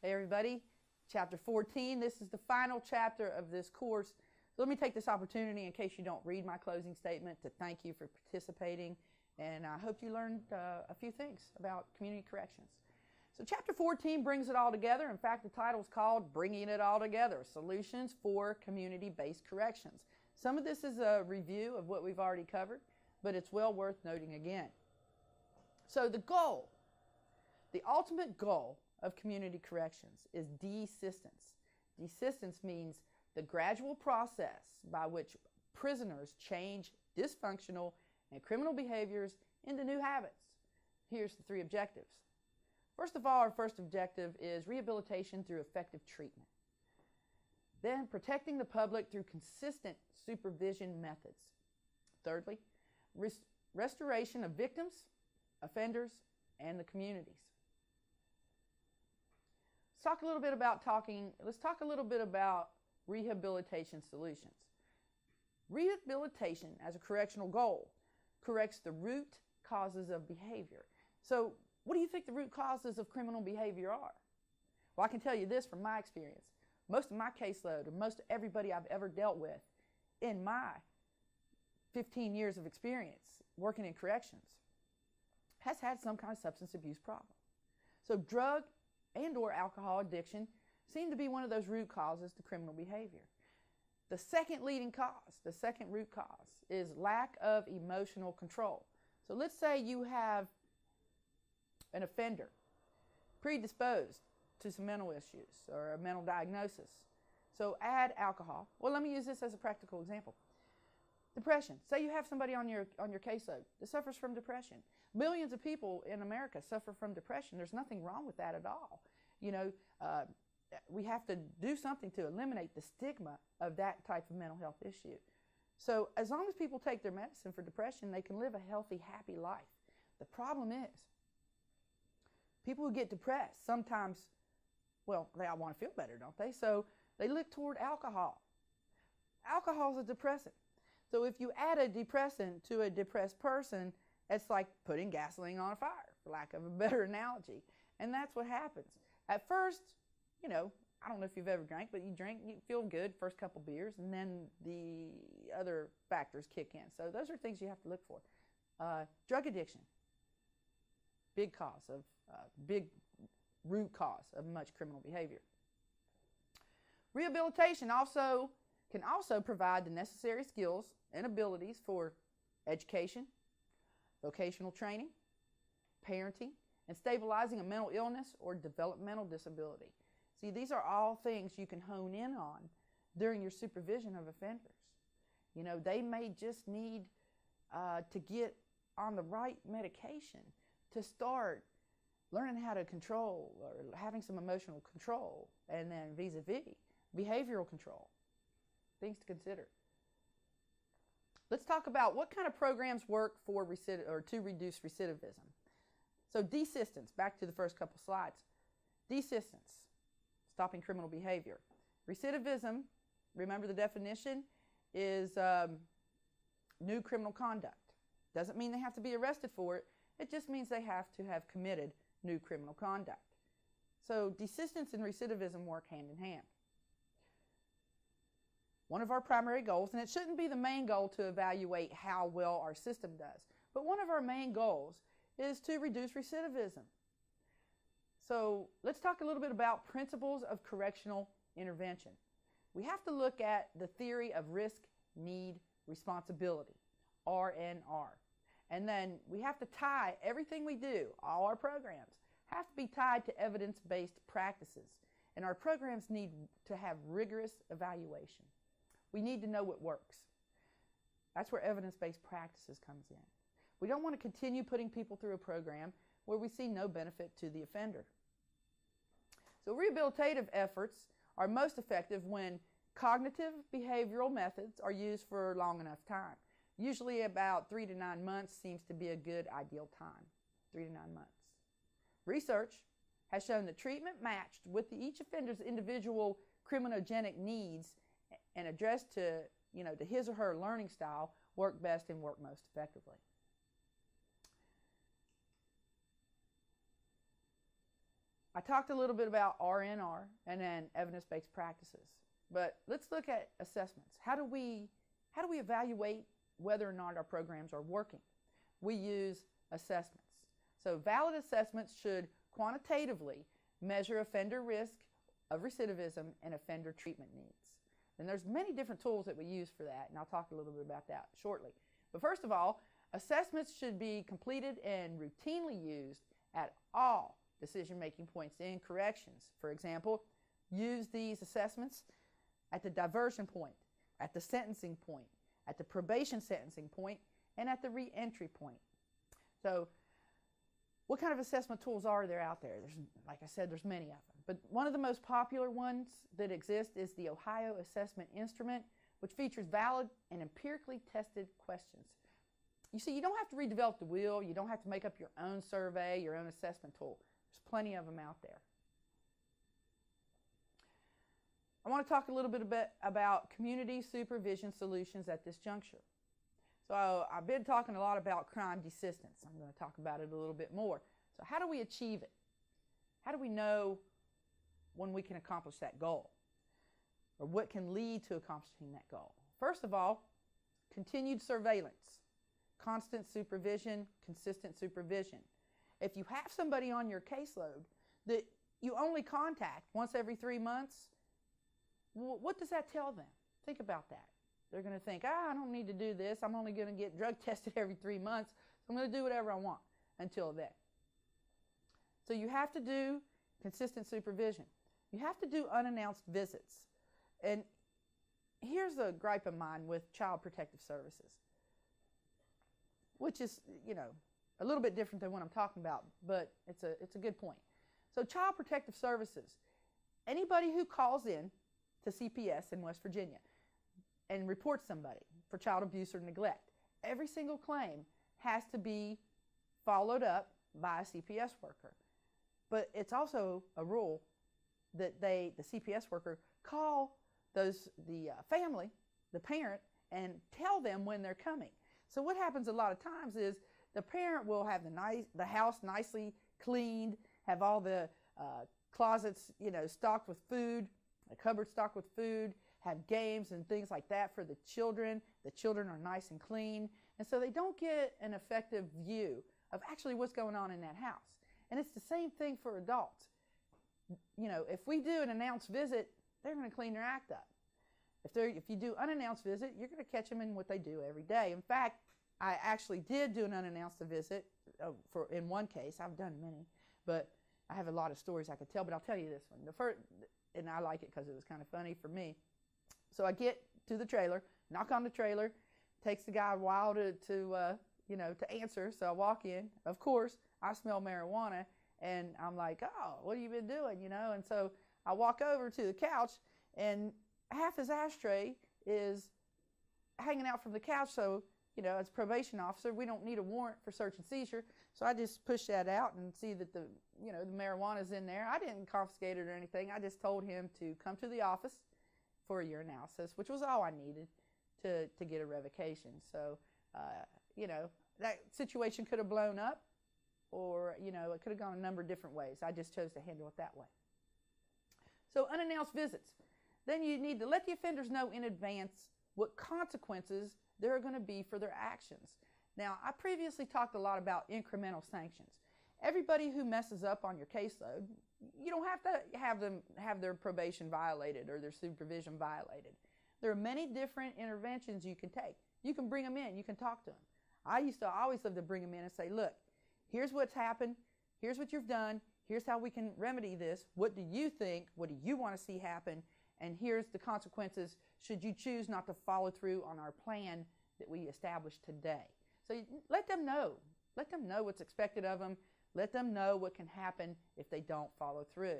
Hey everybody, chapter 14. This is the final chapter of this course. So let me take this opportunity, in case you don't read my closing statement, to thank you for participating, and I hope you learned a few things about community corrections. So chapter 14 brings it all together. In fact, the title is called Bringing It All Together, Solutions for Community-Based Corrections. Some of this is a review of what we've already covered, but it's well worth noting again. So the ultimate goal of community corrections is desistance. Desistance means the gradual process by which prisoners change dysfunctional and criminal behaviors into new habits. Here's the three objectives. First of all, our first objective is rehabilitation through effective treatment. Then, protecting the public through consistent supervision methods. Thirdly, restoration of victims, offenders, and the communities. Let's talk a little bit about rehabilitation solutions. Rehabilitation as a correctional goal corrects the root causes of behavior. So what do you think the root causes of criminal behavior are? Well, I can tell you this from my experience. Most of my caseload, and most everybody I've ever dealt with in my 15 years of experience working in corrections has had some kind of substance abuse problem. So drug and or alcohol addiction seem to be one of those root causes to criminal behavior. The second root cause is lack of emotional control. So let's say you have an offender predisposed to some mental issues or a mental diagnosis. So add alcohol. Well, let me use this as a practical example. Depression. Say you have somebody on your caseload that suffers from depression. Millions of people in America suffer from depression. There's nothing wrong with that at all. You know, we have to do something to eliminate the stigma of that type of mental health issue. So as long as people take their medicine for depression, they can live a healthy, happy life. The problem is, people who get depressed sometimes, well, they all want to feel better, don't they? So they look toward alcohol. Alcohol is a depressant. So if you add a depressant to a depressed person, it's like putting gasoline on a fire, for lack of a better analogy. And that's what happens. At first, you know, I don't know if you've ever drank, but you drink, you feel good first couple beers, and then the other factors kick in. So those are things you have to look for. Drug addiction, big root cause of much criminal behavior. Rehabilitation can also provide the necessary skills and abilities for education, vocational training, parenting, and stabilizing a mental illness or developmental disability. See, these are all things you can hone in on during your supervision of offenders. You know, they may just need to get on the right medication to start learning how to control or having some emotional control, and then vis-a-vis behavioral control. Things to consider. Let's talk about what kind of programs work to reduce recidivism. So desistance, back to the first couple slides. Desistance, stopping criminal behavior. Recidivism, remember the definition, is new criminal conduct. Doesn't mean they have to be arrested for it. It just means they have to have committed new criminal conduct. So desistance and recidivism work hand in hand. One of our primary goals, and it shouldn't be the main goal to evaluate how well our system does, but one of our main goals is to reduce recidivism. So let's talk a little bit about principles of correctional intervention. We have to look at the theory of risk, need, responsibility, RNR. And then we have to tie everything we do, all our programs, have to be tied to evidence-based practices. And our programs need to have rigorous evaluation. We need to know what works. That's where evidence-based practices comes in. We don't want to continue putting people through a program where we see no benefit to the offender. So rehabilitative efforts are most effective when cognitive behavioral methods are used for a long enough time. Usually about 3 to 9 months seems to be a good ideal time, 3 to 9 months. Research has shown that treatment matched with each offender's individual criminogenic needs and addressed to his or her learning style work best and work most effectively. I talked a little bit about RNR and then evidence-based practices. But let's look at assessments. How do we evaluate whether or not our programs are working? We use assessments. So valid assessments should quantitatively measure offender risk of recidivism and offender treatment needs. And there's many different tools that we use for that, and I'll talk a little bit about that shortly. But first of all, assessments should be completed and routinely used at all decision-making points in corrections. For example, use these assessments at the diversion point, at the sentencing point, at the probation sentencing point, and at the re-entry point. So what kind of assessment tools are there out there? Like I said, there's many of them. But one of the most popular ones that exist is the Ohio Assessment Instrument, which features valid and empirically tested questions. You see, you don't have to redevelop the wheel. You don't have to make up your own survey, your own assessment tool. There's plenty of them out there. I want to talk a little bit about community supervision solutions at this juncture. So I've been talking a lot about crime desistance. I'm going to talk about it a little bit more. So how do we achieve it? How do we know when we can accomplish that goal? Or what can lead to accomplishing that goal? First of all, continued surveillance, constant supervision, consistent supervision. If you have somebody on your caseload that you only contact once every 3 months, what does that tell them? Think about that. They're going to think, I don't need to do this. I'm only going to get drug tested every 3 months. So I'm going to do whatever I want until then. So you have to do consistent supervision. You have to do unannounced visits. And here's a gripe of mine with Child Protective Services, which is, a little bit different than what I'm talking about, but it's a good point. So Child Protective Services, anybody who calls in to CPS in West Virginia and reports somebody for child abuse or neglect, every single claim has to be followed up by a CPS worker. But it's also a rule that the CPS worker, call the family, the parent, and tell them when they're coming. So what happens a lot of times is the parent will have the house nicely cleaned, have all the closets, stocked with food, a cupboard stocked with food, have games and things like that for the children. The children are nice and clean. And so they don't get an effective view of actually what's going on in that house. And it's the same thing for adults. If we do an announced visit, they're going to clean their act up. If you do unannounced visit, you're going to catch them in what they do every day. In fact, I actually did do an unannounced visit in one case. I've done many, but I have a lot of stories I could tell, but I'll tell you this one. The first, and I like it because it was kind of funny for me. So I get to the trailer, knock on the trailer, takes the guy a while to answer. So I walk in. Of course, I smell marijuana, and I'm like, oh, what have you been doing, And so I walk over to the couch, and half his ashtray is hanging out from the couch. So, as a probation officer, we don't need a warrant for search and seizure. So I just push that out and see that the marijuana's in there. I didn't confiscate it or anything. I just told him to come to the office for a urinalysis, which was all I needed to get a revocation. So, that situation could have blown up, or, it could have gone a number of different ways. I just chose to handle it that way. So unannounced visits. Then you need to let the offenders know in advance what consequences there are going to be for their actions. Now, I previously talked a lot about incremental sanctions. Everybody who messes up on your caseload, you don't have to have them have their probation violated or their supervision violated. There are many different interventions you can take. You can bring them in. You can talk to them. I used to always love to bring them in and say, look, here's what's happened. Here's what you've done. Here's how we can remedy this. What do you think? What do you want to see happen? And here's the consequences should you choose not to follow through on our plan that we established today. So let them know. Let them know what's expected of them. Let them know what can happen if they don't follow through.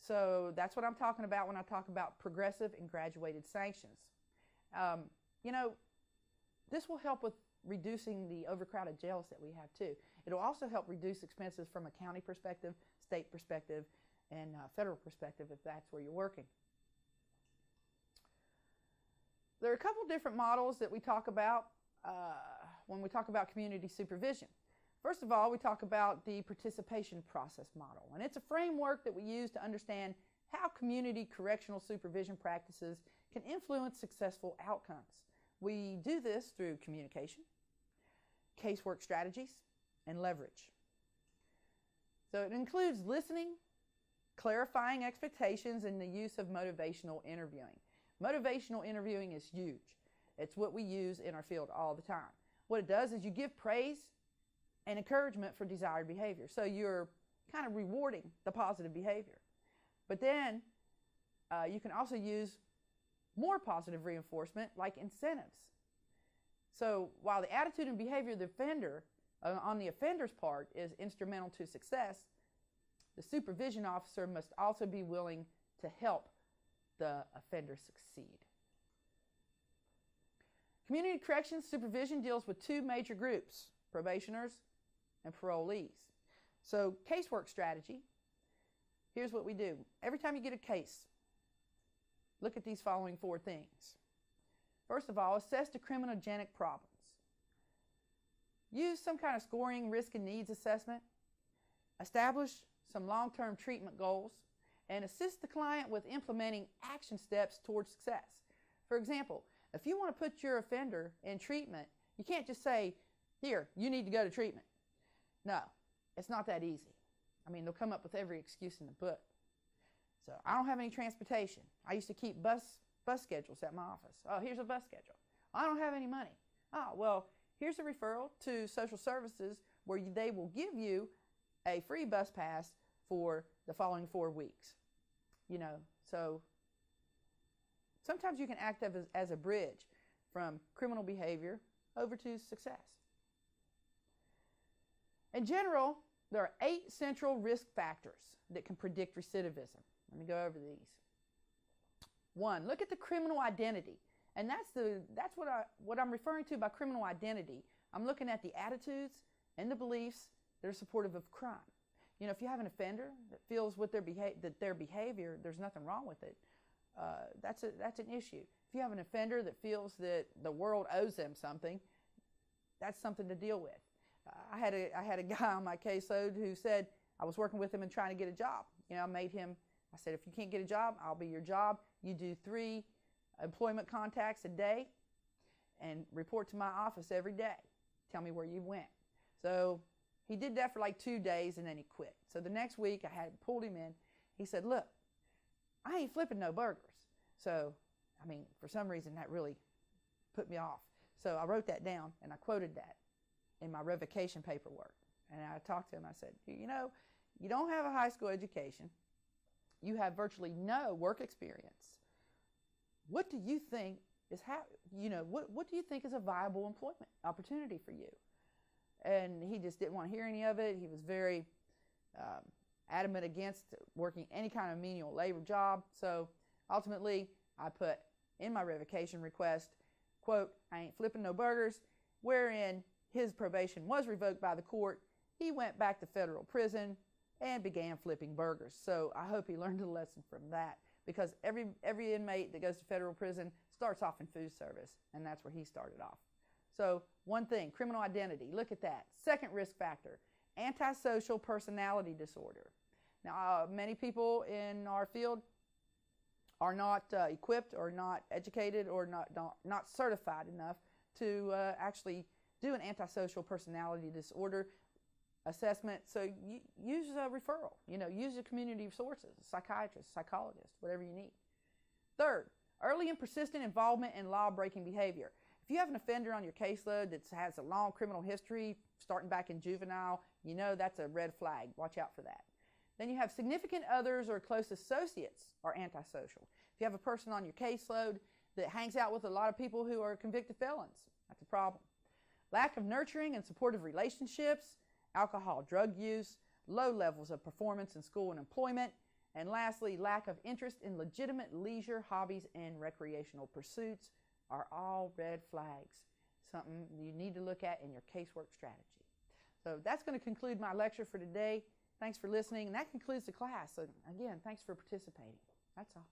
So that's what I'm talking about when I talk about progressive and graduated sanctions. This will help with reducing the overcrowded jails that we have too. It'll also help reduce expenses from a county perspective, state perspective, and federal perspective if that's where you're working. There are a couple different models that we talk about when we talk about community supervision. First of all, we talk about the participation process model, and it's a framework that we use to understand how community correctional supervision practices can influence successful outcomes. We do this through communication, casework strategies, and leverage. So it includes listening, clarifying expectations, and the use of motivational interviewing. Motivational interviewing is huge. It's what we use in our field all the time. What it does is you give praise and encouragement for desired behavior. So you're kind of rewarding the positive behavior. But then you can also use more positive reinforcement like incentives. So while the attitude and behavior of the offender on the offender's part is instrumental to success, the supervision officer must also be willing to help the offender succeed. Community corrections supervision deals with two major groups, probationers and parolees. So casework strategy, here's what we do. Every time you get a case, look at these following four things. First of all, assess the criminogenic problems. Use some kind of scoring, risk, and needs assessment. Establish some long-term treatment goals, and assist the client with implementing action steps towards success. For example, if you want to put your offender in treatment, you can't just say, here, you need to go to treatment. No, it's not that easy. I mean, they'll come up with every excuse in the book. So I don't have any transportation. I used to keep bus schedules at my office. Oh, here's a bus schedule. I don't have any money. Oh, well, here's a referral to social services where they will give you a free bus pass for the following 4 weeks. You know, so sometimes you can act as a bridge from criminal behavior over to success. In general, there are 8 central risk factors that can predict recidivism. Let me go over these. 1, look at the criminal identity. And that's what I'm referring to by criminal identity. I'm looking at the attitudes and the beliefs that are supportive of crime. You know, if you have an offender that feels with their behavior, there's nothing wrong with it, that's an issue. If you have an offender that feels that the world owes them something, that's something to deal with. I had a guy on my caseload who said, I was working with him and trying to get a job. You know, I said, if you can't get a job, I'll be your job. You do 3 employment contacts a day and report to my office every day. Tell me where you went. So he did that for like 2 days and then he quit. So the next week I had pulled him in. He said, look, I ain't flipping no burgers. So, I mean, for some reason that really put me off. So I wrote that down and I quoted that in my revocation paperwork. And I talked to him. I said, you know, you don't have a high school education. You have virtually no work experience. What do you think is what do you think is a viable employment opportunity for you? And he just didn't want to hear any of it. He was very adamant against working any kind of menial labor job. So ultimately, I put in my revocation request, quote, I ain't flipping no burgers, wherein his probation was revoked by the court. He went back to federal prison and began flipping burgers. So I hope he learned a lesson from that, because every inmate that goes to federal prison starts off in food service, and that's where he started off. So one thing, criminal identity, look at that. Second risk factor, antisocial personality disorder. Now, many people in our field are not equipped or not educated or not certified enough to actually do an antisocial personality disorder assessment. So use a referral, use your community sources, a psychiatrist, psychologist, whatever you need. Third, early and persistent involvement in law-breaking behavior. If you have an offender on your caseload that has a long criminal history, starting back in juvenile, that's a red flag. Watch out for that. Then you have significant others or close associates are antisocial. If you have a person on your caseload that hangs out with a lot of people who are convicted felons, that's a problem. Lack of nurturing and supportive relationships, alcohol, drug use, low levels of performance in school and employment, and lastly, lack of interest in legitimate leisure, hobbies, and recreational pursuits are all red flags, something you need to look at in your casework strategy. So that's going to conclude my lecture for today. Thanks for listening, and that concludes the class. So again, thanks for participating. That's all.